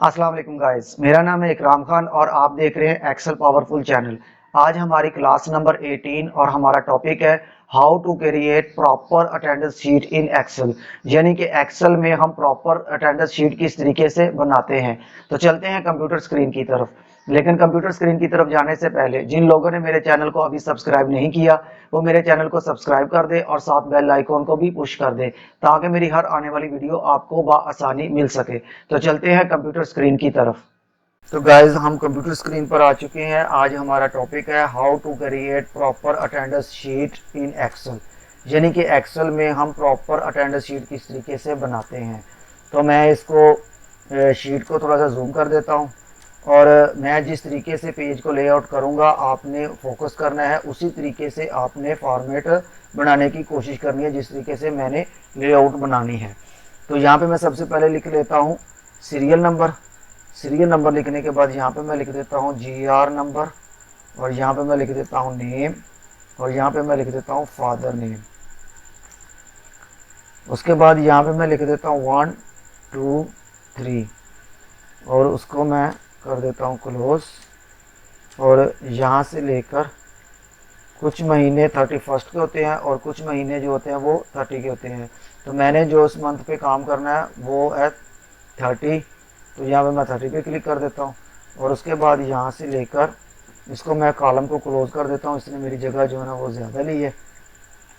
अस्सलाम वालेकुम गाइस, मेरा नाम है इकराम खान और आप देख रहे हैं एक्सेल पावरफुल चैनल। आज हमारी क्लास नंबर 18 और हमारा टॉपिक है how to create proper attendance sheet in Excel. यानी कि एक्सेल में हम प्रॉपर अटेंडेंस शीट किस तरीके से बनाते हैं। तो चलते हैं कंप्यूटर स्क्रीन की तरफ। लेकिन कंप्यूटर स्क्रीन की तरफ जाने से पहले जिन लोगों ने मेरे चैनल को अभी सब्सक्राइब नहीं किया वो मेरे चैनल को सब्सक्राइब कर दे और साथ बेल आइकॉन को भी पुश कर दे ताकि मेरी हर आने वाली वीडियो आपको बआसानी मिल सके। तो चलते हैं कंप्यूटर स्क्रीन की तरफ। तो गाइज हम कंप्यूटर स्क्रीन पर आ चुके हैं। आज हमारा टॉपिक है how to create proper attendance sheet in Excel. यानी कि एक्सेल में हम प्रॉपर अटेंडेंस शीट किस तरीके से बनाते हैं। तो मैं इसको शीट को थोड़ा सा जूम कर देता हूं और मैं जिस तरीके से पेज को लेआउट करूंगा आपने फोकस करना है, उसी तरीके से आपने फॉर्मेट बनाने की कोशिश करनी है जिस तरीके से मैंने लेआउट बनानी है। तो यहाँ पे मैं सबसे पहले लिख लेता हूँ सीरियल नंबर। सीरियल नंबर लिखने के बाद यहाँ पे मैं लिख देता हूँ GR नंबर और यहाँ पे मैं लिख देता हूँ नेम और यहाँ पे मैं लिख देता हूँ फादर नेम। उसके बाद यहाँ पे मैं लिख देता हूँ 1 2 3 और उसको मैं कर देता हूँ क्लोज। और यहाँ से लेकर कुछ महीने 31 के होते हैं और कुछ महीने जो होते हैं वो 30 के होते हैं। तो मैंने जो उस मंथ पे काम करना है वो है 30। तो यहाँ पे मैं 30 पे क्लिक कर देता हूँ और उसके बाद यहाँ से लेकर इसको मैं कॉलम को क्लोज कर देता हूँ। इसने मेरी जगह जो है ना वो ज़्यादा ली है।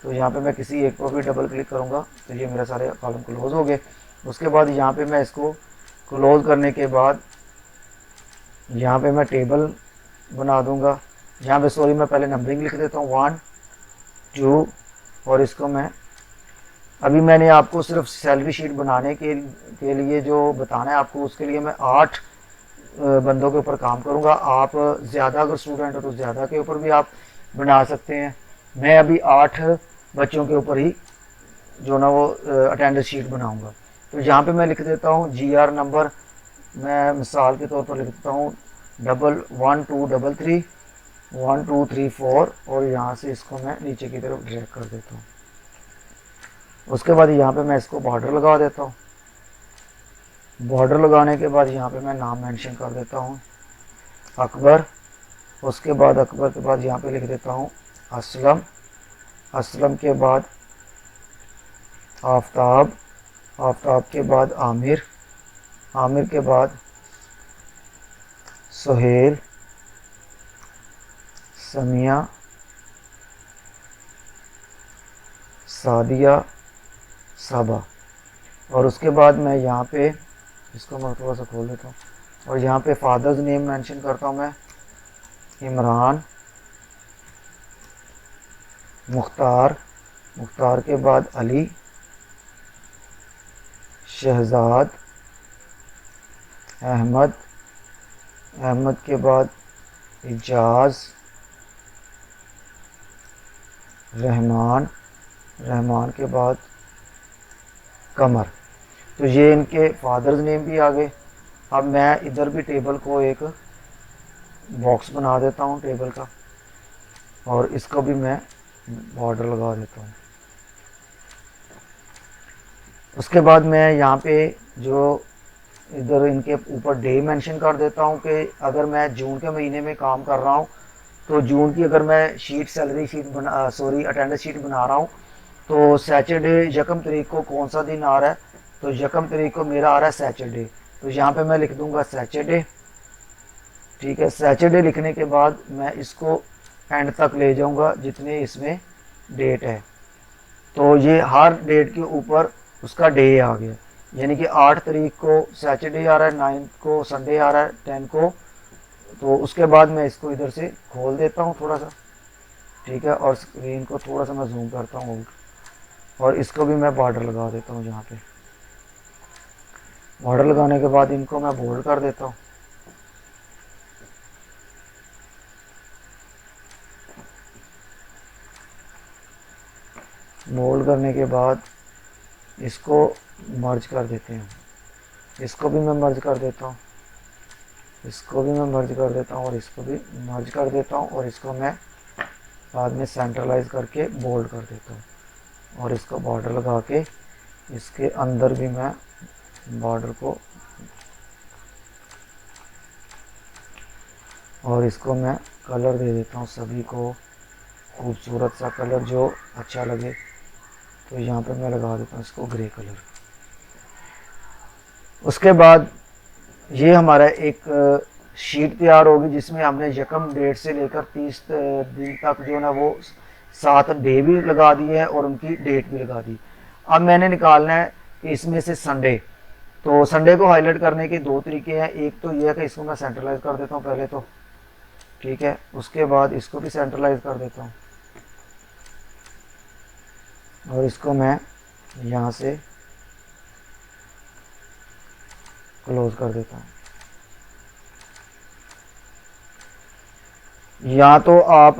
तो यहाँ पे मैं किसी एक पर भी डबल क्लिक करूँगा तो ये मेरा सारे कॉलम क्लोज हो गए। उसके बाद यहाँ पे मैं इसको क्लोज करने के बाद यहाँ पे मैं टेबल बना दूँगा। यहाँ पे सॉरी मैं पहले नंबरिंग लिख देता हूँ 1 2 और इसको मैं अभी मैंने आपको सिर्फ सैलरी शीट बनाने के लिए जो बताना है आपको, उसके लिए मैं 8 बंदों के ऊपर काम करूंगा। आप ज़्यादा अगर स्टूडेंट हो तो ज़्यादा के ऊपर भी आप बना सकते हैं। मैं अभी 8 बच्चों के ऊपर ही जो ना वो अटेंडेंस शीट बनाऊंगा। तो यहाँ पे मैं लिख देता हूँ GR नंबर, मैं मिसाल के तौर पर लिख देता हूँ 1 2 3 1 2 3 4 और यहाँ से इसको मैं नीचे की तरफ ड्रैग कर देता हूँ। उसके बाद यहाँ पे मैं इसको बॉर्डर लगा देता हूँ। बॉर्डर लगाने के बाद यहाँ पे मैं नाम मेंशन कर देता हूँ अकबर। उसके बाद अकबर के बाद यहाँ पे लिख देता हूँ असलम। असलम के बाद आफ्ताब। आफ्ताब के बाद आमिर। आमिर के बाद सुहेल, समिया, सादिया, साबा। और उसके बाद मैं यहाँ पे इसको मैं थोड़ा सा खोल देता हूँ और यहाँ पे फादर्स नेम मेंशन करता हूँ मैं इमरान, मुख्तार। मुख्तार के बाद अली, शहजाद, अहमद। अहमद के बाद इजाज, रहमान। रहमान के बाद कमर। तो ये इनके फादर्स नेम भी आ गए। अब मैं इधर भी टेबल को एक बॉक्स बना देता हूँ टेबल का और इसको भी मैं बॉर्डर लगा देता हूँ। उसके बाद मैं यहाँ पे जो इधर इनके ऊपर डे मेंशन कर देता हूँ कि अगर मैं जून के महीने में काम कर रहा हूँ तो जून की अगर मैं शीट सैलरी शीट बना अटेंडेंस शीट बना रहा हूँ तो सैटरडे यकम तारीख को कौन सा दिन आ रहा है, तो यकम तारीख को मेरा आ रहा है सैटरडे। तो यहाँ पे मैं लिख दूंगा सैटरडे। ठीक है, सैटरडे लिखने के बाद मैं इसको एंड तक ले जाऊंगा जितने इसमें डेट है। तो ये हर डेट के ऊपर उसका डे आ गया। यानी कि 8 तारीख को सैटरडे आ रहा है, 9 को संडे आ रहा है, 10 को। तो उसके बाद मैं इसको इधर से खोल देता हूँ थोड़ा सा। ठीक है, और स्क्रीन को थोड़ा सा मैं जूम करता हूँ और इसको भी मैं बॉर्डर लगा देता हूँ। यहाँ पे बॉर्डर लगाने के बाद इनको मैं बोल्ड कर देता हूँ। बोल्ड करने के बाद इसको मर्ज कर देते हैं। इसको भी मैं मर्ज कर देता हूँ, इसको भी मैं मर्ज कर देता हूँ और इसको भी मर्ज कर देता हूँ और इसको मैं बाद में सेंट्रलाइज करके बोल्ड कर देता हूँ और इसको बॉर्डर लगा के इसके अंदर भी मैं बॉर्डर को और इसको मैं कलर दे देता हूँ सभी को, खूबसूरत सा कलर जो अच्छा लगे। तो यहाँ पे मैं लगा देता हूँ इसको ग्रे कलर। उसके बाद ये हमारा एक शीट तैयार होगी जिसमें हमने यकम डेट से लेकर 30 दिन तक जो ना वो 7 डे भी लगा दिए हैं और उनकी डेट भी लगा दी। अब मैंने निकालना है कि इसमें से संडे। तो संडे को हाईलाइट करने के 2 तरीके हैं। एक तो ये है कि इसको मैं सेंट्रलाइज कर देता हूँ पहले तो, ठीक है। उसके बाद इसको भी सेंट्रलाइज कर देता हूँ और इसको मैं यहाँ से क्लोज कर देता हूँ। या तो आप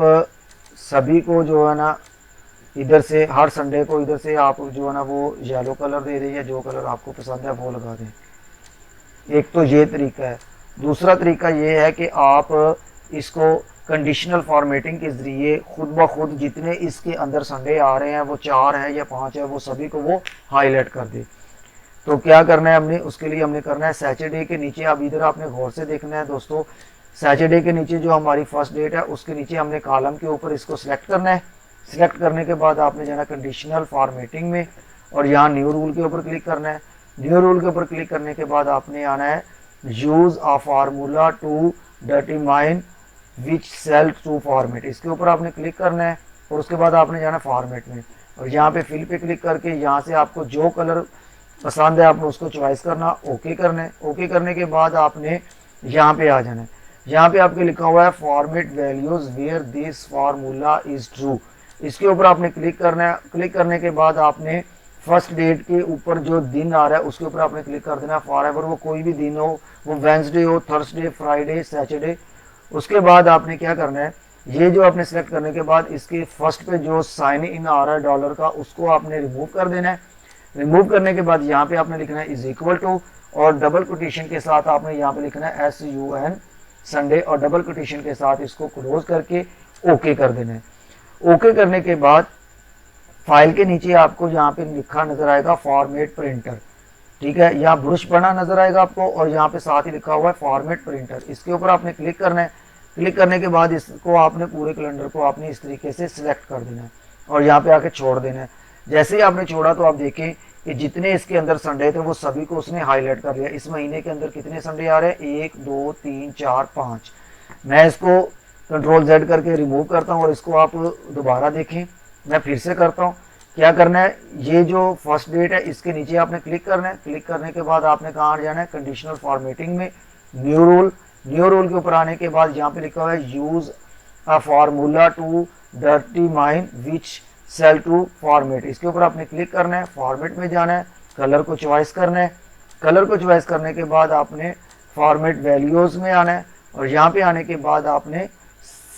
सभी को जो है ना इधर से हर संडे को इधर से आप जो है ना वो येलो कलर दे दें या जो कलर आपको पसंद है वो लगा दें। एक तो ये तरीका है। दूसरा तरीका ये है कि आप इसको कंडीशनल फॉर्मेटिंग के ज़रिए खुद ब खुद जितने इसके अंदर संडे आ रहे हैं, वो 4 है या 5 है, वो सभी को वो हाईलाइट कर दे। तो क्या करना है हमने, उसके लिए हमने करना है सैटरडे के नीचे, अब इधर आपने गौर से देखना है दोस्तों, सैटरडे के नीचे जो हमारी फर्स्ट डेट है उसके नीचे हमने कॉलम के ऊपर इसको सिलेक्ट करना है। सिलेक्ट करने के बाद आपने जाना कंडीशनल फॉर्मेटिंग में और यहाँ न्यू रूल के ऊपर क्लिक करना है। न्यू रूल के ऊपर क्लिक करने के बाद आपने आना है use a formula to determine which cell to format, इसके ऊपर आपने क्लिक करना है और उसके बाद आपने जाना फॉर्मेट में और यहाँ पे फिल पे क्लिक करके यहाँ से आपको जो कलर पसंद है आपने उसको चॉइस करना, ओके करना है। ओके करने के बाद आपने यहाँ पे आ जाना है। यहाँ पे आपके लिखा हुआ है format values where this formula is true, इसके ऊपर आपने क्लिक करना है। क्लिक करने के बाद आपने फर्स्ट डेट के ऊपर जो दिन आ रहा है उसके ऊपर आपने क्लिक कर देना। फॉर एवर वो कोई भी दिन हो, वो वेंसडे हो, थर्सडे, फ्राइडे, सैटरडे। उसके बाद आपने क्या करना है, ये जो आपने सेलेक्ट करने के बाद इसके फर्स्ट पे जो साइन इन आ रहा है डॉलर का उसको आपने रिमूव कर देना है। रिमूव करने के बाद यहाँ पे आपने लिखना है इज इक्वल टू और डबल कोटेशन के साथ आपने यहाँ पे लिखना है SUN संडे और डबल कोटेशन के साथ इसको क्लोज करके ओके कर देना है। ओके करने के बाद फाइल के नीचे आपको यहाँ पे लिखा नजर आएगा फॉर्मेट प्रिंटर, ठीक है। यहाँ ब्रश बना नजर आएगा आपको और यहाँ पे साथ ही लिखा हुआ है फॉर्मेट प्रिंटर, इसके ऊपर आपने क्लिक करना है। क्लिक करने के बाद इसको आपने पूरे कैलेंडर को आपने इस तरीके से सिलेक्ट कर देना है और यहाँ पे आके छोड़ देना है। जैसे ही आपने छोड़ा तो आप देखें कि जितने इसके अंदर संडे थे वो सभी को उसने हाईलाइट कर लिया। इस महीने के अंदर कितने संडे आ रहे हैं, 1 2 3 4 5। मैं इसको कंट्रोल Z करके रिमूव करता हूँ और इसको आप दोबारा देखें। मैं फिर से करता हूँ। क्या करना है, ये जो फर्स्ट डेट है इसके नीचे आपने क्लिक करना है। क्लिक करने के बाद आपने कहाँ जाना है, कंडीशनल फॉर्मेटिंग में न्यू रूल। न्यू रूल के ऊपर आने के बाद यहाँ पे लिखा हुआ है use a formula to determine which cell to format, इसके ऊपर आपने क्लिक करना है। फॉर्मेट में जाना है, कलर को चॉइस करना है। कलर को चॉइस करने के बाद आपने फॉर्मेट वैल्यूज में आना है और यहाँ पे आने के बाद आपने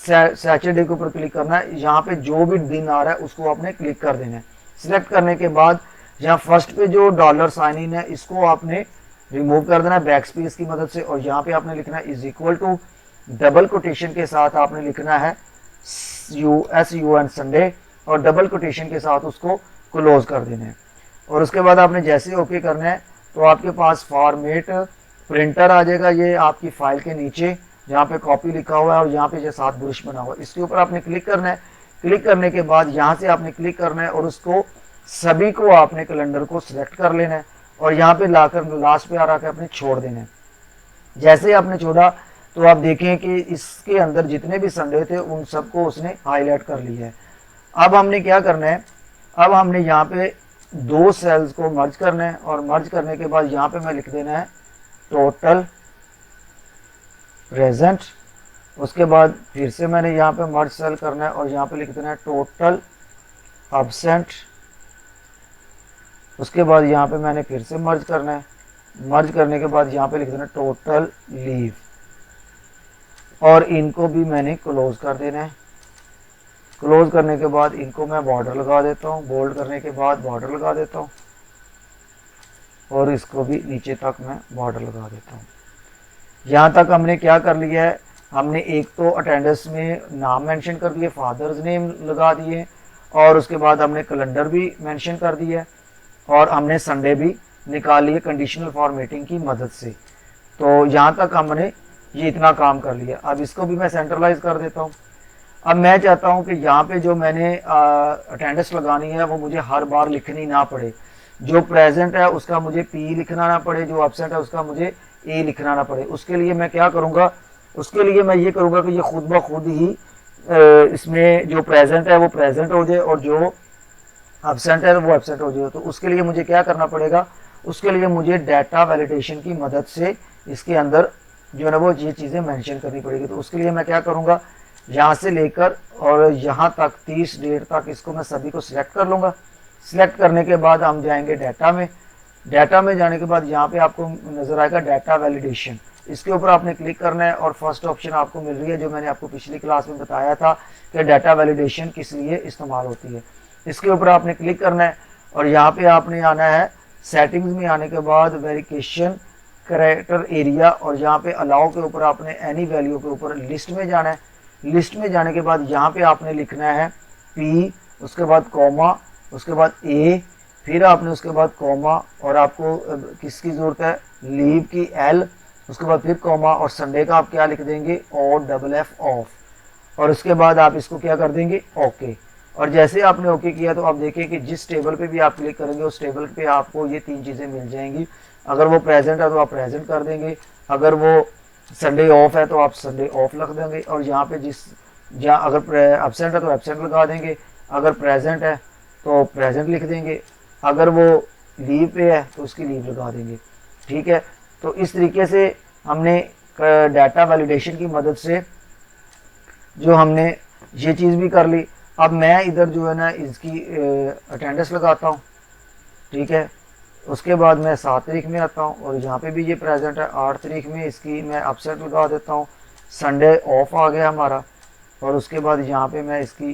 सैटरडे के ऊपर क्लिक करना है। यहाँ पे जो भी दिन आ रहा है उसको आपने क्लिक कर देना है। सिलेक्ट करने के बाद यहाँ फर्स्ट पे जो डॉलर साइन इन है इसको आपने रिमूव कर देना है बैक स्पेस की मदद से और यहाँ पे आपने लिखना है is equal to double quotation के साथ आपने लिखना है SUN संडे और डबल कोटेशन के साथ उसको क्लोज कर देना है। और उसके बाद आपने जैसे ओके करना है तो आपके पास फॉर्मेट प्रिंटर आ जाएगा। ये आपकी फाइल के नीचे जहाँ पे कॉपी लिखा हुआ है और यहाँ पे जो 7 ब्रश बना हुआ है इसके ऊपर आपने क्लिक करना है। क्लिक करने के बाद यहाँ से आपने क्लिक करना है और उसको सभी को आपने कैलेंडर को सिलेक्ट कर लेना है और यहाँ पे लाकर लास्ट पे आ रहा आपने छोड़ देना है। जैसे ही आपने छोड़ा तो आप देखें कि इसके अंदर जितने भी संडे थे उन सबको उसने हाईलाइट कर लिया है। अब हमने क्या करना है, अब हमने यहाँ पे 2 सेल्स को मर्ज करना है और मर्ज करने के बाद यहाँ पे मैं लिख देना है टोटल प्रेजेंट। उसके बाद फिर से मैंने यहाँ पे मर्ज सेल करना है और यहाँ पे लिख देना है टोटल एब्सेंट। उसके बाद यहाँ पे मैंने फिर से मर्ज करना है। मर्ज करने के बाद यहाँ पे लिख देना टोटल लीव और इनको भी मैंने क्लोज कर देना है। क्लोज करने के बाद इनको मैं बॉर्डर लगा देता हूँ। बोल्ड करने के बाद बॉर्डर लगा देता हूँ और इसको भी नीचे तक मैं बॉर्डर लगा देता हूँ। यहाँ तक हमने क्या कर लिया है, हमने एक तो अटेंडेंस में नाम मेंशन कर दिए, फादर्स नेम लगा दिए और उसके बाद हमने कैलेंडर भी मेंशन कर दिया और हमने संडे भी निकाल लिए कंडीशनल फॉर्मेटिंग की मदद से। तो यहाँ तक हमने ये इतना काम कर लिया। अब इसको भी मैं सेंट्रलाइज कर देता हूँ। अब मैं चाहता हूँ कि यहाँ पे जो मैंने अटेंडेंस लगानी है वो मुझे हर बार लिखनी ना पड़े। जो प्रेजेंट है उसका मुझे पी लिखना ना पड़े, जो एब्सेंट है उसका मुझे ए लिखना ना पड़े। उसके लिए मैं क्या करूँगा, उसके लिए मैं ये करूँगा कि ये खुद ब खुद ही इसमें जो प्रेजेंट है वो प्रेजेंट हो जाए और जो एब्सेंट है वो एब्सेंट हो जाए। तो उसके लिए मुझे क्या करना पड़ेगा, उसके लिए मुझे डाटा वैलिडेशन की मदद से इसके अंदर जो है ना वो ये चीज़ें मेंशन करनी पड़ेगी। तो उसके लिए मैं क्या करूँगा, यहाँ से लेकर और यहाँ तक 30 डेट तक इसको मैं सभी को सिलेक्ट कर लूँगा। सिलेक्ट करने के बाद हम जाएंगे डाटा में। डाटा में जाने के बाद यहाँ पे आपको नज़र आएगा डाटा वैलिडेशन, इसके ऊपर आपने क्लिक करना है और फर्स्ट ऑप्शन आपको मिल रही है जो मैंने आपको पिछली क्लास में बताया था कि डाटा वैलिडेशन किस लिए इस्तेमाल होती है। इसके ऊपर आपने क्लिक करना है और यहाँ पे आपने आना है सेटिंग्स में। आने के बाद वेरिफिकेशन कैरेक्टर एरिया और यहाँ पे अलाउ के ऊपर आपने एनी वैल्यू के ऊपर लिस्ट में जाना है। लिस्ट में जाने के बाद यहाँ पे आपने लिखना है पी, उसके बाद कॉमा, उसके बाद ए, फिर आपने उसके बाद कॉमा और आपको किसकी ज़रूरत है, लीव की एल, उसके बाद फिर कॉमा और संडे का आप क्या लिख देंगे OFF ऑफ। और उसके बाद आप इसको क्या कर देंगे ओके। और जैसे आपने ओके किया तो आप देखें कि जिस टेबल पे भी आप क्लिक करेंगे उस टेबल पे आपको ये 3 चीज़ें मिल जाएंगी। अगर वो प्रेजेंट है तो आप प्रेजेंट कर देंगे, अगर वो संडे ऑफ है तो आप संडे ऑफ लिख देंगे, और यहाँ पे जहाँ अगर एब्सेंट है तो एब्सेंट लगा देंगे, अगर प्रेजेंट है तो प्रेजेंट लिख देंगे, अगर वो लीव पे है तो उसकी लीव लगा देंगे। ठीक है, तो इस तरीके से हमने डाटा वैलिडेशन की मदद से जो हमने ये चीज़ भी कर ली। अब मैं इधर जो है ना इसकी अटेंडेंस लगाता हूँ। ठीक है, उसके बाद मैं 7 तारीख में आता हूँ और यहाँ पे भी ये प्रेजेंट है। 8 तारीख में इसकी मैं एब्सेंट लगा देता हूँ, संडे ऑफ आ गया हमारा। और उसके बाद यहाँ पे मैं इसकी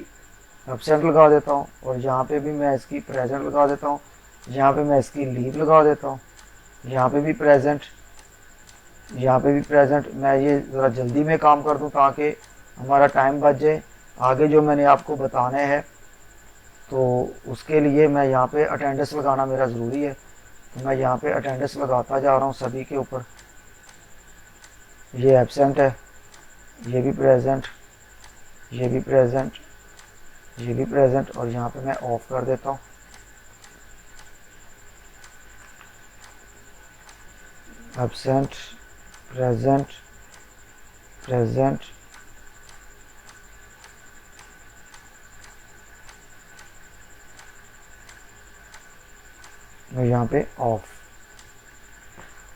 एब्सेंट लगा देता हूँ और यहाँ पे भी मैं इसकी प्रेजेंट लगा देता हूँ, यहाँ पे मैं इसकी लीव लगा देता हूँ, यहाँ पे भी प्रेजेंट, यहाँ पे भी प्रेजेंट। मैं ये ज़रा जल्दी में काम कर दूँ ताकि हमारा टाइम बच जाए। आगे जो मैंने आपको बताने हैं तो उसके लिए मैं यहाँ पे अटेंडेंस लगाना मेरा ज़रूरी है। तो मैं यहाँ पे अटेंडेंस लगाता जा रहा हूँ सभी के ऊपर। ये एब्सेंट है, ये भी प्रेजेंट, ये भी प्रेजेंट, ये भी प्रेजेंट, और यहाँ पे मैं ऑफ कर देता हूँ। एब्सेंट, प्रेजेंट, प्रेजेंट, मैं यहाँ पे ऑफ।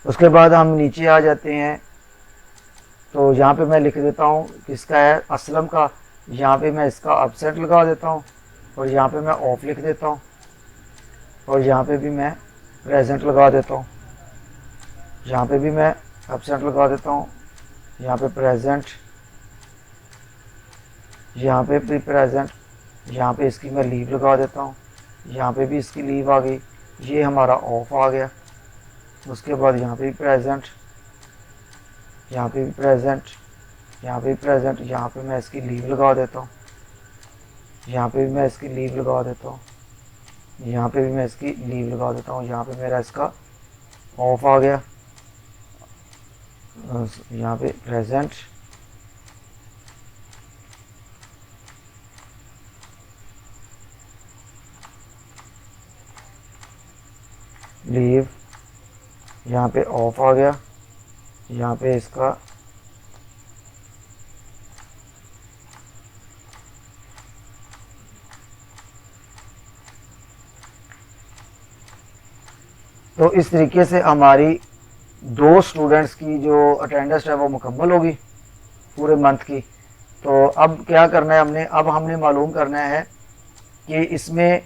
उसके बाद हम नीचे आ जाते हैं तो यहाँ पे मैं लिख देता हूँ किसका है, असलम का। यहाँ पे मैं इसका एब्सेंट लगा देता हूँ और यहाँ पे मैं ऑफ लिख देता हूँ और यहाँ पे भी मैं प्रेजेंट लगा देता हूँ, यहाँ पे भी मैं एब्सेंट लगा देता हूँ, यहाँ पे प्रेजेंट, यहाँ पे भी प्रेजेंट, यहाँ पे इसकी मैं लीव लगा देता हूँ, यहाँ पे भी इसकी लीव आ गई, ये हमारा ऑफ आ गया। उसके बाद यहाँ पे भी प्रेजेंट, यहाँ पे भी प्रेजेंट, यहाँ पे भी प्रेजेंट, यहाँ पे मैं इसकी लीव लगा देता हूँ, यहाँ पे भी मैं इसकी लीव लगा देता हूँ, यहाँ पे भी मैं इसकी लीव लगा देता हूँ, यहाँ पे मेरा इसका ऑफ आ गया। यहाँ पे प्रेजेंट, लीव, यहाँ पे ऑफ आ गया, यहाँ पे इसका तो इस तरीके से हमारी 2 स्टूडेंट्स की जो अटेंडेंस है वो मुकम्मल होगी पूरे मंथ की। तो अब क्या करना है हमने, अब हमने मालूम करना है कि इसमें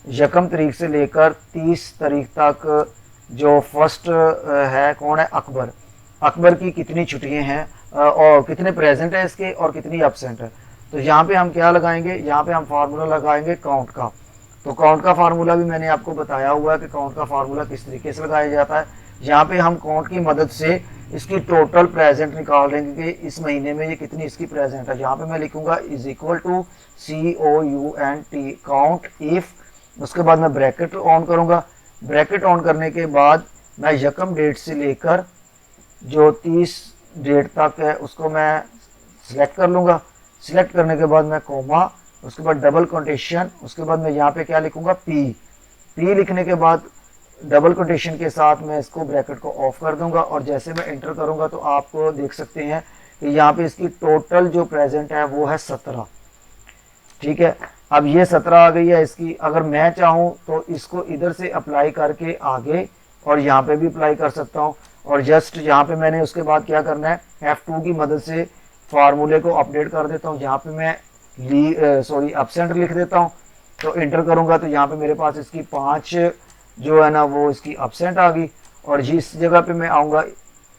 1 तारीख से लेकर 30 तारीख तक जो फर्स्ट है कौन है, अकबर। अकबर की कितनी छुट्टियां हैं और कितने प्रेजेंट है इसके और कितनी एब्सेंट है। तो यहाँ पे हम क्या लगाएंगे, यहाँ पे हम फार्मूला लगाएंगे काउंट का। तो काउंट का फार्मूला भी मैंने आपको बताया हुआ है कि काउंट का फार्मूला किस तरीके से लगाया जाता है। यहाँ पे हम काउंट की मदद से इसकी टोटल प्रेजेंट निकाल देंगे कि इस महीने में ये कितनी इसकी प्रेजेंट है। यहाँ पे मैं लिखूंगा is equal to COUNT count if, उसके बाद मैं ब्रैकेट ऑन करूंगा। ब्रैकेट ऑन करने के बाद मैं 1 डेट से लेकर जो 30 डेट तक है उसको मैं सिलेक्ट कर लूँगा। सिलेक्ट करने के बाद मैं कोमा, उसके बाद डबल कोटेशन, उसके बाद मैं यहाँ पे क्या लिखूँगा पी लिखने के बाद डबल कोटेशन के साथ मैं इसको ब्रैकेट को ऑफ कर दूंगा और जैसे मैं एंटर करूंगा तो आपको देख सकते हैं कि यहाँ पे इसकी टोटल जो प्रेजेंट है वो है 17। ठीक है, अब ये 17 आ गई है इसकी। अगर मैं चाहूँ तो इसको इधर से अप्लाई करके आगे और यहाँ पे भी अप्लाई कर सकता हूँ। और जस्ट यहाँ पे मैंने उसके बाद क्या करना है, F2 की मदद से फार्मूले को अपडेट कर देता हूँ। यहाँ पे मैं एब्सेंट लिख देता हूँ, तो एंटर करूँगा तो यहाँ पे मेरे पास इसकी 5 जो है ना वो इसकी एब्सेंट आ गई। और जिस जगह पे मैं आऊँगा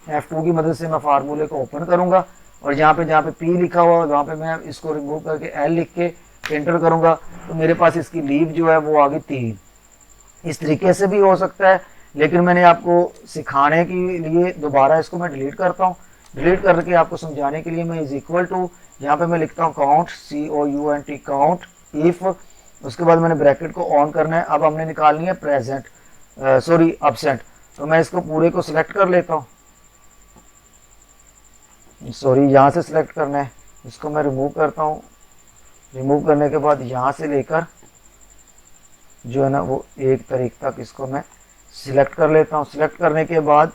F2 की मदद से मैं फार्मूले को ओपन करूँगा और जहाँ पे P लिखा हुआ वहाँ पे मैं इसको रिमूव करके L लिख के एंटर करूँगा तो मेरे पास इसकी लीव जो है वो आ गई 3। इस तरीके से भी हो सकता है, लेकिन मैंने आपको सिखाने के लिए दोबारा इसको मैं डिलीट करता हूँ। डिलीट करके आपको समझाने के लिए मैं इज इक्वल टू यहाँ पे मैं लिखता हूँ काउंट, COUNT काउंट, इफ, उसके बाद मैंने ब्रैकेट को ऑन करना है। अब हमने निकालनी है एब्सेंट, तो मैं इसको पूरे को सिलेक्ट कर लेता हूँ। यहाँ से सिलेक्ट करना है, इसको मैं रिमूव करता हूँ। रिमूव करने के बाद यहाँ से लेकर जो है ना वो 1 तारीख तक इसको मैं सिलेक्ट कर लेता हूँ। सिलेक्ट करने के बाद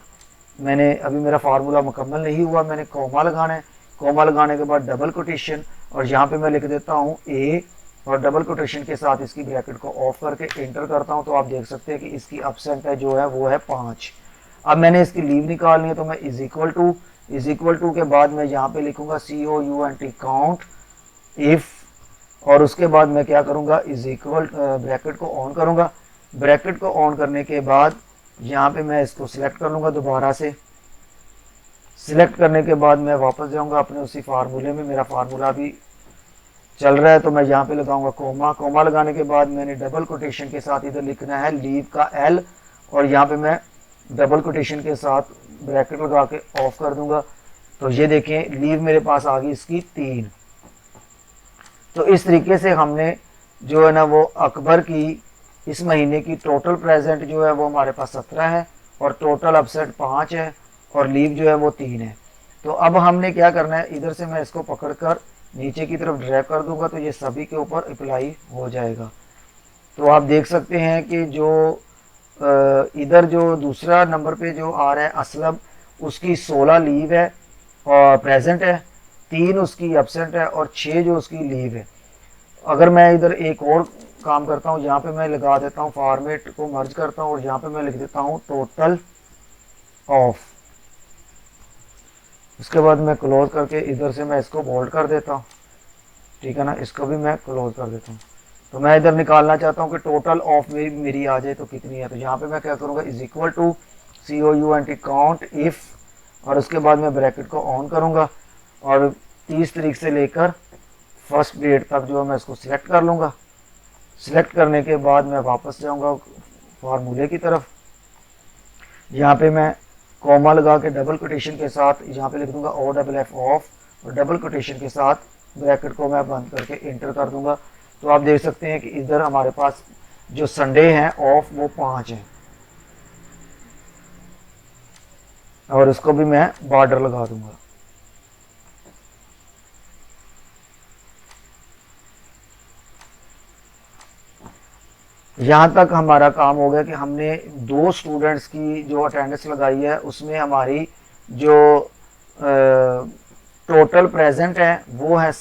मैंने अभी मेरा फार्मूला मुकम्मल नहीं हुआ, मैंने कॉमा लगाना है। कॉमा लगाने के बाद डबल कोटेशन और यहाँ पे मैं लिख देता हूँ A और डबल कोटेशन के साथ इसकी ब्रैकेट को ऑफ करके एंटर करता हूँ तो आप देख सकते हैं कि इसकी एब्सेंट है जो है वो है 5। अब मैंने इसकी लीव निकालनी है तो मैं इज इक्वल टू के बाद मैं यहाँ पे लिखूंगा COUNT काउंट, इफ, और उसके बाद मैं क्या करूँगा इज इक्वल ब्रैकेट को ऑन करूँगा। ब्रैकेट को ऑन करने के बाद यहाँ पे मैं इसको सिलेक्ट कर लूँगा दोबारा से। सिलेक्ट करने के बाद मैं वापस जाऊँगा अपने उसी फार्मूले में, मेरा फार्मूला भी चल रहा है तो मैं यहाँ पे लगाऊंगा कोमा। कोमा लगाने के बाद मैंने डबल कोटेशन के साथ इधर लिखना है लीव का L और यहाँ पे मैं डबल कोटेशन के साथ ब्रैकेट लगा के ऑफ कर दूंगा। तो ये देखें लीव मेरे पास आ गई इसकी 3। तो इस तरीके से हमने जो है ना वो अकबर की इस महीने की टोटल प्रेजेंट जो है वो हमारे पास 17 है और टोटल अपसेट 5 है और लीव जो है वो 3 है। तो अब हमने क्या करना है, इधर से मैं इसको पकड़कर नीचे की तरफ ड्रैग कर दूंगा तो ये सभी के ऊपर अप्लाई हो जाएगा। तो आप देख सकते हैं कि जो इधर जो दूसरा नंबर पे जो आ रहा है असलम, उसकी 16 लीव है और प्रेजेंट है, 3 उसकी एब्सेंट है और 6 जो उसकी लीव है। अगर मैं इधर एक और काम करता हूँ, यहाँ पे मैं लगा देता हूँ फॉर्मेट को मर्ज करता हूँ और यहाँ पे मैं लिख देता हूँ टोटल ऑफ। उसके बाद मैं क्लोज करके इधर से मैं इसको बोल्ड कर देता हूँ। ठीक है ना, इसको भी मैं क्लोज कर देता हूँ। तो मैं इधर निकालना चाहता हूँ कि टोटल ऑफ मेरी आ जाए तो कितनी है। तो यहाँ पे मैं क्या करूँगा is equal to COUNT count, if, और उसके बाद मैं ब्रैकेट को ऑन करूँगा और 30 तारीख से लेकर 1 डेट तक जो है मैं इसको सिलेक्ट कर लूँगा। सिलेक्ट करने के बाद मैं वापस जाऊँगा फार्मूले की तरफ। यहाँ पे मैं कॉमा लगा के डबल कोटेशन के साथ यहाँ पे लिख दूंगा OFF ऑफ और डबल कोटेशन के साथ ब्रैकेट को मैं बंद करके एंटर कर दूंगा। तो आप देख सकते हैं कि इधर हमारे पास जो संडे हैं ऑफ वो 5 हैं और इसको भी मैं बॉर्डर लगा दूंगा। यहाँ तक हमारा काम हो गया कि हमने 2 स्टूडेंट्स की जो अटेंडेंस लगाई है उसमें हमारी जो टोटल प्रेजेंट है वो है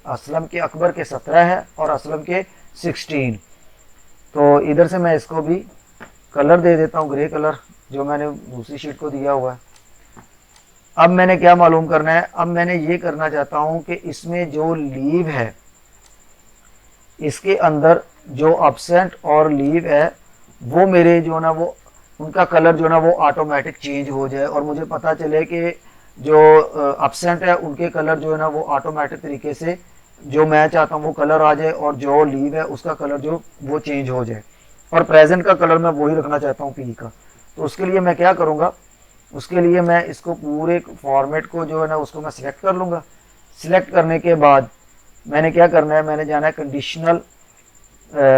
असलम के अकबर के 17 है और असलम के 16। तो इधर से मैं इसको भी कलर दे देता हूँ, ग्रे कलर जो मैंने दूसरी शीट को दिया हुआ है। अब मैंने क्या मालूम करना है, अब मैंने ये करना चाहता हूँ कि इसमें जो लीव है इसके अंदर जो एब्सेंट और लीव है वो मेरे जो ना वो उनका कलर जो ना वो ऑटोमेटिक चेंज हो जाए और मुझे पता चले कि जो एब्सेंट है उनके कलर जो है ना वो ऑटोमेटिक तरीके से जो मैं चाहता हूँ वो कलर आ जाए और जो लीव है उसका कलर जो वो चेंज हो जाए और प्रेजेंट का कलर मैं वही रखना चाहता हूँ पी का। तो उसके लिए मैं क्या करूँगा, उसके लिए मैं इसको पूरे फॉर्मेट को जो है ना उसको मैं सिलेक्ट कर लूँगा। सिलेक्ट करने के बाद मैंने क्या करना है, मैंने जाना है कंडीशनल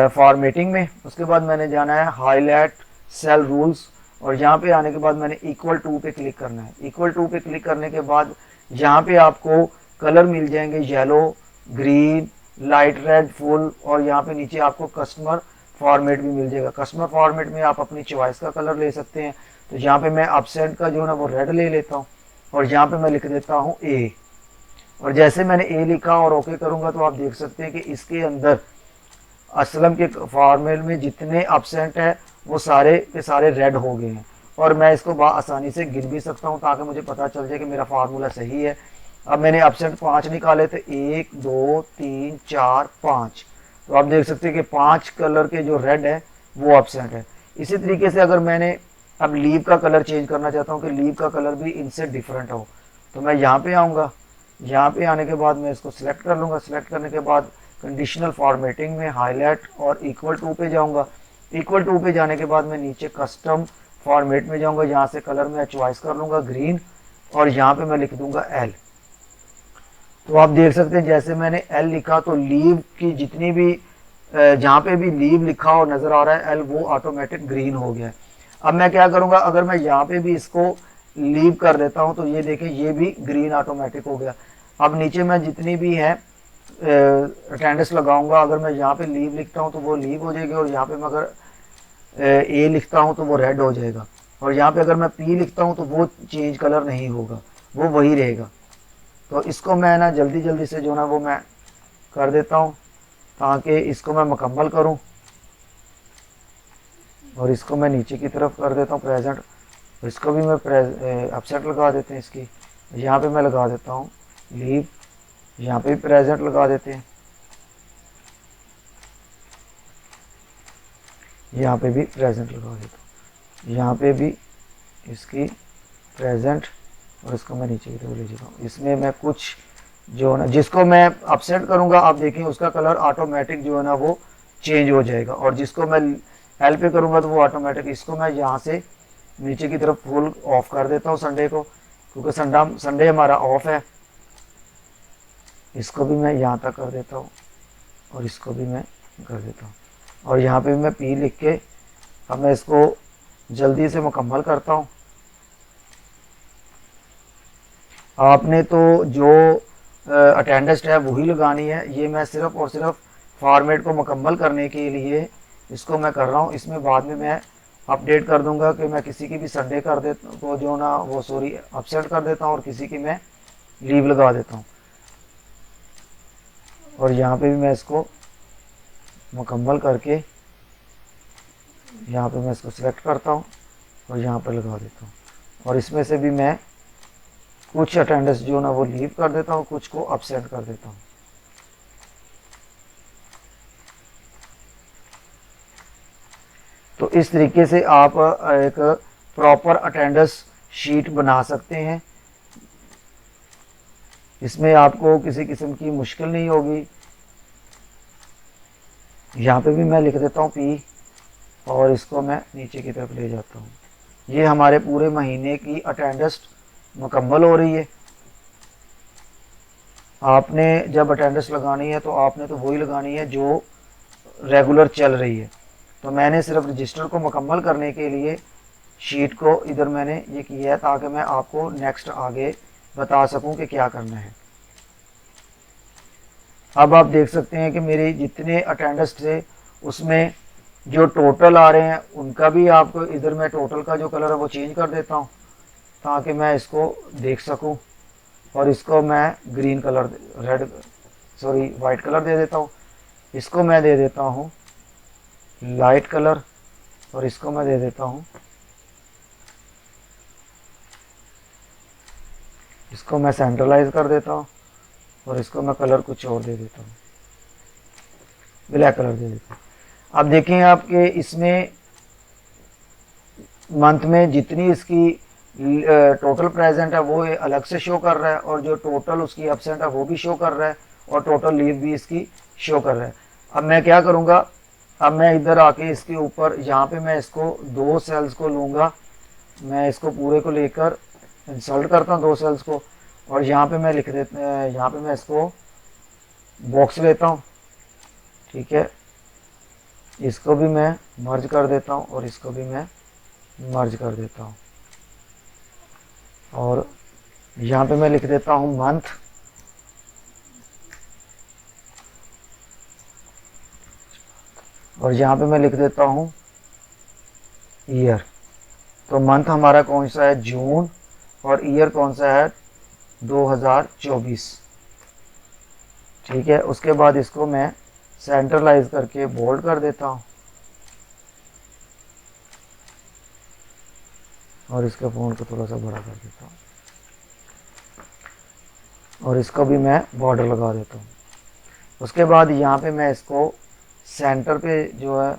फॉर्मेटिंग में। उसके बाद मैंने जाना है हाईलाइट सेल रूल्स और यहाँ पे आने के बाद मैंने इक्वल टू पे क्लिक करना है। इक्वल टू पे क्लिक करने के बाद यहाँ पे आपको कलर मिल जाएंगे yellow, green, light red, full, और यहाँ पे नीचे आपको कस्टमर फॉर्मेट भी मिल जाएगा। कस्टमर फॉर्मेट में आप अपनी चॉइस का कलर ले सकते हैं। तो यहाँ पे मैं अपसेंट का जो है ना वो रेड ले लेता हूँ और यहाँ पे मैं लिख देता हूँ ए। और जैसे मैंने ए लिखा और ओके करूँगा तो आप देख सकते हैं कि इसके अंदर असलम के फॉर्मेट में जितने अपसेंट है वो सारे के सारे रेड हो गए हैं। और मैं इसको आसानी से गिन भी सकता हूँ ताकि मुझे पता चल जाए कि मेरा फार्मूला सही है। अब मैंने अपसेंट 5 निकाले थे, 1 2 3 4 5। तो आप देख सकते हैं कि 5 कलर के जो रेड है वो अपसेंट है। इसी तरीके से अगर मैंने अब लीव का कलर चेंज करना चाहता हूँ कि लीव का कलर भी इनसे डिफरेंट हो, तो मैं यहाँ पे आऊँगा। यहाँ पे आने के बाद मैं इसको सिलेक्ट कर लूँगा। सिलेक्ट करने के बाद कंडीशनल फॉर्मेटिंग में हाईलाइट और इक्वल टू पे जाऊँगा। इक्वल टू पे जाने के बाद मैं नीचे कस्टम फॉर्मेट में जाऊँगा। यहाँ से कलर मैं चॉइस कर लूँगा ग्रीन और यहाँ पे मैं लिख दूँगा एल। तो आप देख सकते हैं जैसे मैंने एल लिखा तो लीव की जितनी भी जहाँ पे भी लीव लिखा और नज़र आ रहा है एल, वो ऑटोमेटिक ग्रीन हो गया है। अब मैं क्या करूँगा, अगर मैं यहाँ पे भी इसको लीव कर देता हूँ तो ये देखें ये भी ग्रीन ऑटोमेटिक हो गया। अब नीचे मैं जितनी भी है अटेंडेंस लगाऊंगा, अगर मैं यहाँ पे लीव लिखता हूँ तो वो लीव हो जाएगी और यहाँ पे मैं अगर ए लिखता हूँ तो वो रेड हो जाएगा। और यहाँ पे अगर मैं पी लिखता हूँ तो वो चेंज कलर नहीं होगा, वो वही रहेगा। तो इसको मैं ना जल्दी जल्दी से जो ना वो मैं कर देता हूँ ताकि इसको मैं मुकम्मल करूँ। और इसको मैं नीचे की तरफ कर देता हूँ प्रेजेंट। इसको भी मैं अपसेट लगा देते हैं इसकी। यहाँ पे मैं लगा देता हूँ लीव, यहाँ पे भी प्रेजेंट लगा देते हैं, यहाँ पे भी प्रेजेंट लगा देता हूँ, यहाँ पे भी इसकी प्रेजेंट, और इसको मैं नीचे की तरफ ले जाता हूँ। इसमें मैं कुछ जो है ना जिसको मैं अपसेट करूँगा आप देखें उसका कलर ऑटोमेटिक जो है ना वो चेंज हो जाएगा, और जिसको मैं एल पे करूँगा तो वो ऑटोमेटिक। इसको मैं यहाँ से नीचे की तरफ फुल ऑफ कर देता हूँ संडे को, क्योंकि संडे हमारा ऑफ है। इसको भी मैं यहाँ तक कर देता हूँ और इसको भी मैं कर देता हूँ, और यहाँ पे भी मैं पी लिख के अब मैं इसको जल्दी से मुकम्मल करता हूँ। आपने तो जो अटेंडेंस टैब वही लगानी है। ये मैं सिर्फ और सिर्फ फॉर्मेट को मुकम्मल करने के लिए इसको मैं कर रहा हूँ। इसमें बाद में मैं अपडेट कर दूंगा कि मैं किसी की भी संडे कर देता को जो ना वो सॉरी अपसेट कर देता हूँ और किसी की मैं लीव लगा देता हूँ। और यहाँ पे भी मैं इसको मुकम्मल करके यहाँ पे मैं इसको सिलेक्ट करता हूँ और यहाँ पर लगा देता हूँ। और इसमें से भी मैं कुछ अटेंडेंस जो ना वो लीव कर देता हूँ, कुछ को अपसेंट कर देता हूँ। तो इस तरीके से आप एक प्रॉपर अटेंडेंस शीट बना सकते हैं। इसमें आपको किसी किस्म की मुश्किल नहीं होगी। यहाँ पे भी मैं लिख देता हूँ पी और इसको मैं नीचे की तरफ ले जाता हूँ। ये हमारे पूरे महीने की अटेंडेंस मुकम्मल हो रही है। आपने जब अटेंडेंस लगानी है तो आपने तो वही लगानी है जो रेगुलर चल रही है। तो मैंने सिर्फ रजिस्टर को मुकम्मल करने के लिए शीट को इधर मैंने ये किया है ताकि मैं आपको नेक्स्ट आगे बता सकूं कि क्या करना है। अब आप देख सकते हैं कि मेरे जितने अटेंडेंस थे उसमें जो टोटल आ रहे हैं उनका भी आपको इधर मैं टोटल का जो कलर है वो चेंज कर देता हूँ ताकि मैं इसको देख सकूं। और इसको मैं ग्रीन कलर वाइट कलर दे देता हूँ। इसको मैं दे देता हूँ लाइट कलर और इसको मैं दे देता हूँ, इसको मैं सेंट्रलाइज कर देता हूँ और इसको मैं कलर कुछ और दे देता हूँ, ब्लैक कलर दे देता हूँ। अब देखें आपके इसमें मंथ में जितनी इसकी टोटल प्रेजेंट है वो अलग से शो कर रहा है और जो टोटल उसकी एब्सेंट है वो भी शो कर रहा है और टोटल लीव भी इसकी शो कर रहा है। अब मैं क्या करूँगा, अब मैं इधर आके इसके ऊपर यहाँ पे मैं इसको 2 सेल्स को लूँगा, मैं इसको पूरे को लेकर इंसर्ट करता हूँ 2 सेल्स को और यहाँ पे मैं लिख देता यहाँ पे मैं इसको बॉक्स लेता हूँ, ठीक है। इसको भी मैं मर्ज कर देता हूँ और इसको भी मैं मर्ज कर देता हूँ। और यहाँ पे मैं लिख देता हूँ मंथ, और यहाँ पे मैं लिख देता हूँ ईयर। तो मंथ हमारा कौन सा है, जून, और ईयर कौन सा है, 2024। ठीक है, उसके बाद इसको मैं सेंट्रलाइज करके बोल्ड कर देता हूँ, और इसके फ़ॉन्ट को थोड़ा सा बड़ा कर देता हूँ, और इसको भी मैं बॉर्डर लगा देता हूँ। उसके बाद यहाँ पे मैं इसको सेंटर पे जो है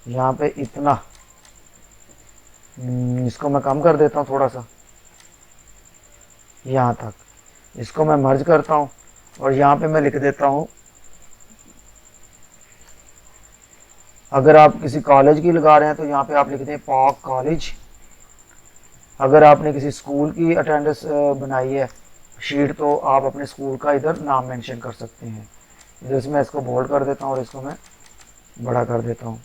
यहाँ पे इतना इसको मैं कम कर देता हूँ थोड़ा सा, यहाँ तक। इसको मैं मर्ज करता हूँ, और यहाँ पे मैं लिख देता हूँ, अगर आप किसी कॉलेज की लगा रहे हैं तो यहाँ पे आप लिख दें पाक कॉलेज। अगर आपने किसी स्कूल की अटेंडेंस बनाई है शीट, तो आप अपने स्कूल का इधर नाम मेंशन कर सकते हैं। इधर से मैं इसको बोल्ड कर देता हूँ, और इसको मैं बड़ा कर देता हूँ,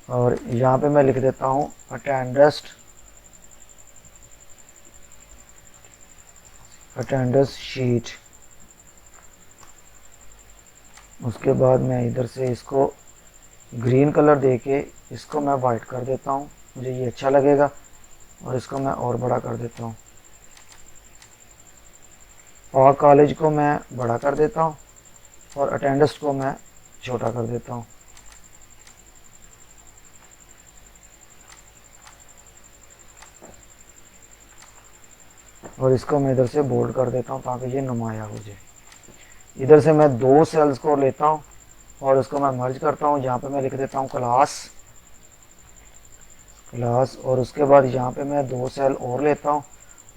और यहाँ पे मैं लिख देता हूँ अटेंडेंस शीट। उसके बाद मैं इधर से इसको ग्रीन कलर देके इसको मैं वाइट कर देता हूँ, मुझे ये अच्छा लगेगा, और इसको मैं और बड़ा कर देता हूँ। और कॉलेज को मैं बड़ा कर देता हूँ, और अटेंडेंस को मैं छोटा कर देता हूँ। और इसको मैं इधर से बोल्ड कर देता हूँ ताकि ये नुमाया हो जाए। इधर से मैं दो सेल्स को लेता हूँ और उसको मैं मर्ज करता हूँ। यहाँ पे मैं लिख देता हूँ क्लास, और उसके बाद यहाँ पे मैं दो सेल और लेता हूँ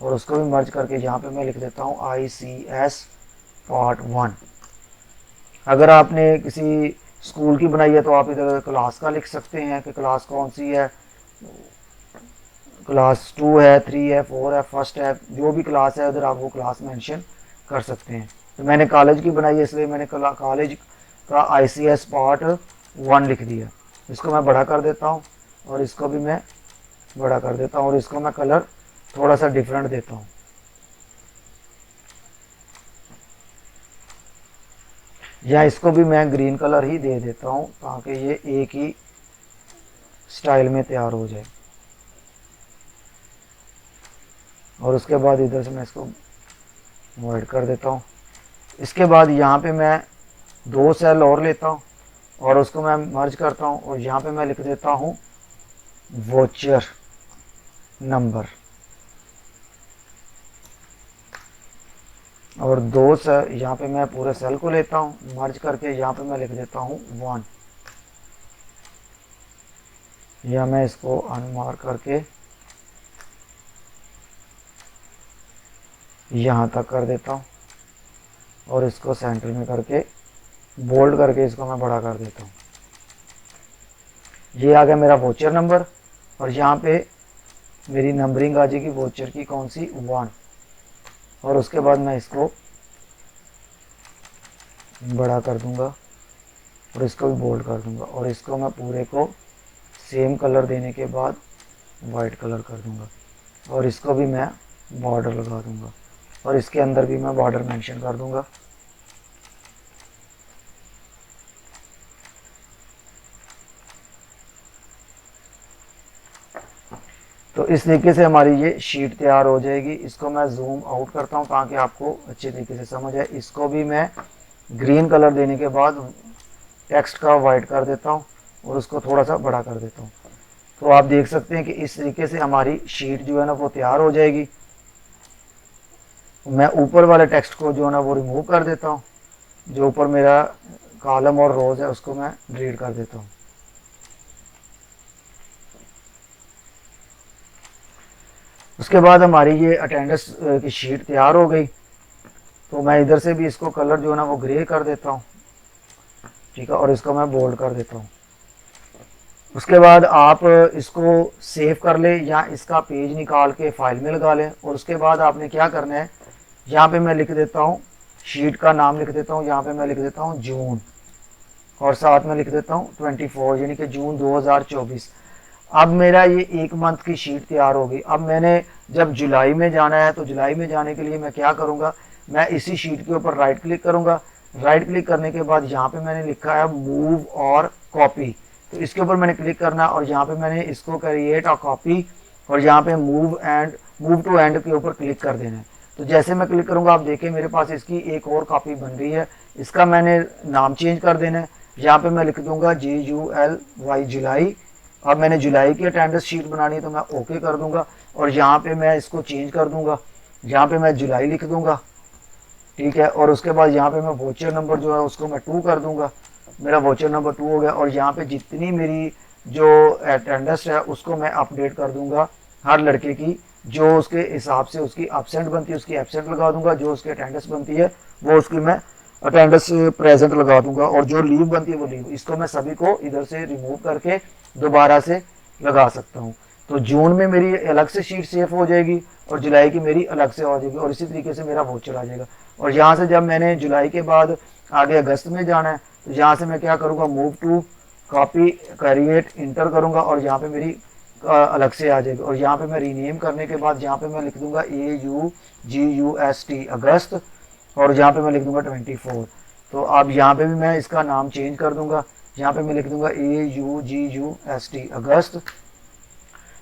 और उसको भी मर्ज करके यहाँ पे मैं लिख देता हूँ ICS पार्ट 1। अगर आपने किसी स्कूल की बनाई है तो आप इधर क्लास का लिख सकते हैं कि क्लास कौन सी है, क्लास 2 है, 3 है, 4 है, फर्स्ट है, जो भी क्लास है उधर आप वो क्लास मेंशन कर सकते हैं। तो मैंने कॉलेज की बनाई है इसलिए मैंने कॉलेज का ICS पार्ट 1 लिख दिया। इसको मैं बड़ा कर देता हूँ और इसको भी मैं बड़ा कर देता हूँ, और इसको मैं कलर थोड़ा सा डिफरेंट देता हूँ। या इसको भी मैं ग्रीन कलर ही दे देता हूँ ताकि ये एक ही स्टाइल में तैयार हो जाए। और उसके बाद इधर से मैं इसको वाइट कर देता हूँ। इसके बाद यहाँ पे मैं दो सेल और लेता हूँ और उसको मैं मर्ज करता हूँ, और यहाँ पे मैं लिख देता हूँ वोचर नंबर, और दो सेल यहाँ पे मैं पूरे सेल को लेता हूँ मर्ज करके, यहाँ पे मैं लिख देता हूँ 1, या मैं इसको अनमार्क करके यहाँ तक कर देता हूँ, और इसको सेंटर में करके बोल्ड करके इसको मैं बड़ा कर देता हूँ। ये आ गया मेरा वोचर नंबर, और यहाँ पे मेरी नंबरिंग आ जाएगी वोचर की कौन सी, 1। और उसके बाद मैं इसको बड़ा कर दूंगा और इसको भी बोल्ड कर दूंगा, और इसको मैं पूरे को सेम कलर देने के बाद वाइट कलर कर दूंगा, और इसको भी मैं बॉर्डर लगा दूंगा, और इसके अंदर भी मैं बॉर्डर मेंशन कर दूंगा। तो इस तरीके से हमारी ये शीट तैयार हो जाएगी। इसको मैं जूम आउट करता हूँ ताकि आपको अच्छे तरीके से समझ आए। इसको भी मैं ग्रीन कलर देने के बाद टेक्स्ट का वाइट कर देता हूँ और उसको थोड़ा सा बड़ा कर देता हूँ। तो आप देख सकते हैं कि इस तरीके से हमारी शीट जो है ना वो तैयार हो जाएगी। मैं ऊपर वाले टेक्स्ट को जो है ना वो रिमूव कर देता हूँ, जो ऊपर मेरा कॉलम और रोज है उसको मैं डिलीट कर देता हूँ। उसके बाद हमारी ये अटेंडेंस की शीट तैयार हो गई। तो मैं इधर से भी इसको कलर जो है ना वो ग्रे कर देता हूँ, ठीक है, और इसको मैं बोल्ड कर देता हूँ। उसके बाद आप इसको सेव कर ले या इसका पेज निकाल के फाइल में लगा लें। और उसके बाद आपने क्या करना है, यहाँ पे मैं लिख देता हूँ शीट का नाम लिख देता हूँ, यहाँ पे मैं लिख देता हूँ जून, और साथ में लिख देता हूँ 24 यानी कि जून 2024। अब मेरा ये 1 मंथ की शीट तैयार होगी। अब मैंने जब जुलाई में जाना है तो जुलाई में जाने के लिए मैं क्या करूँगा, मैं इसी शीट के ऊपर राइट क्लिक करूँगा। राइट क्लिक करने के बाद यहाँ पे मैंने लिखा है मूव और कॉपी, तो इसके ऊपर मैंने क्लिक करना और यहाँ पे मैंने इसको क्रिएट अ कॉपी और यहाँ पे मूव टू एंड के ऊपर क्लिक कर देना है। तो जैसे मैं क्लिक करूँगा आप देखिए मेरे पास इसकी एक और कॉपी बन रही है। इसका मैंने नाम चेंज कर देना है। यहाँ पे मैं लिख दूंगा JULY जुलाई। अब मैंने जुलाई की अटेंडेंस शीट बनानी है तो मैं ओके कर दूंगा और यहाँ पे मैं इसको चेंज कर दूंगा। यहाँ पे मैं जुलाई लिख दूंगा, ठीक है। और उसके बाद यहाँ पे मैं वोचर नंबर जो है उसको मैं 2 कर दूंगा। मेरा वोचर नंबर 2 हो गया और यहाँ पे जितनी मेरी जो अटेंडेंस है उसको मैं अपडेट कर दूंगा हर लड़के की, जो उसके हिसाब से उसकी एब्सेंट बनती है उसकी एब्सेंट लगा दूंगा, जो उसकी अटेंडेंस बनती है वो उसकी मैं अटेंडेंस प्रेजेंट लगा दूंगा और जो लीव बनती है वो लीव। इसको मैं सभी को इधर से रिमूव करके दोबारा से लगा सकता हूँ। तो जून में मेरी अलग से शीट सेव हो जाएगी और जुलाई की मेरी अलग से हो जाएगी और इसी तरीके से मेरा वोचर आ जाएगा। और यहाँ से जब मैंने जुलाई के बाद आगे अगस्त में जाना है तो यहाँ से मैं क्या करूँगा, move to copy create enter करूँगा और यहाँ पे मेरी अलग से आ जाएगी। और यहाँ पे मैं रीनेम करने के बाद यहाँ पे मैं लिख दूंगा AUGUST अगस्त और यहाँ पे मैं लिख दूंगा 24। तो अब यहाँ पे भी मैं इसका नाम चेंज कर दूंगा, यहाँ पे मैं लिख दूंगा AUGUST अगस्त।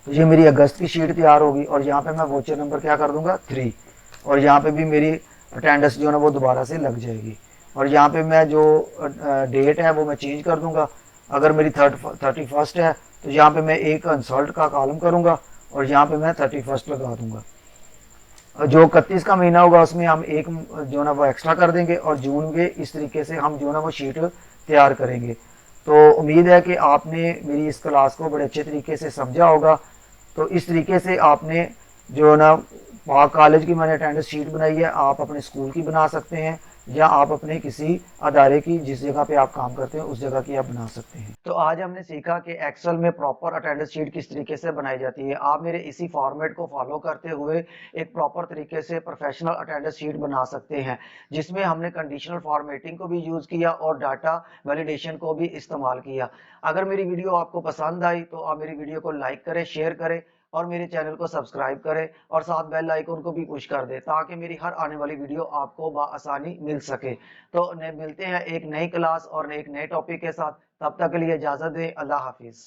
तो ये मेरी अगस्त की शीट तैयार होगी और यहाँ पे मैं वोचर नंबर क्या कर दूंगा 3 और यहाँ पे भी मेरी अटेंडेंस जो है ना वो दोबारा से लग जाएगी। और यहाँ पे मैं जो डेट है वो मैं चेंज कर दूंगा। अगर मेरी 31 है तो यहाँ पे मैं एक कंसल्ट का कॉलम करूंगा और यहाँ पे मैं 31 लगा दूंगा। जो 31 का महीना होगा उसमें हम एक जो ना वो एक्स्ट्रा कर देंगे और जून के इस तरीके से हम जो ना वो शीट तैयार करेंगे। तो उम्मीद है कि आपने मेरी इस क्लास को बड़े अच्छे तरीके से समझा होगा। तो इस तरीके से आपने जो ना कॉलेज की मैंने अटेंडेंस शीट बनाई है, आप अपने स्कूल की बना सकते हैं या आप अपने किसी अदारे की जिस जगह पे आप काम करते हैं उस जगह की आप बना सकते हैं। तो आज हमने सीखा कि एक्सेल में प्रॉपर अटेंडेंस शीट किस तरीके से बनाई जाती है। आप मेरे इसी फॉर्मेट को फॉलो करते हुए एक प्रॉपर तरीके से प्रोफेशनल अटेंडेंस शीट बना सकते हैं, जिसमें हमने कंडीशनल फॉर्मेटिंग को भी यूज किया और डाटा वैलिडेशन को भी इस्तेमाल किया। अगर मेरी वीडियो आपको पसंद आई तो आप मेरी वीडियो को लाइक करें, शेयर करें और मेरे चैनल को सब्सक्राइब करें और साथ बेल आइकन को भी पुश कर दें ताकि मेरी हर आने वाली वीडियो आपको बआसानी मिल सके। तो मिलते हैं एक नई क्लास और एक नए टॉपिक के साथ। तब तक के लिए इजाजत दें। अल्लाह हाफिज।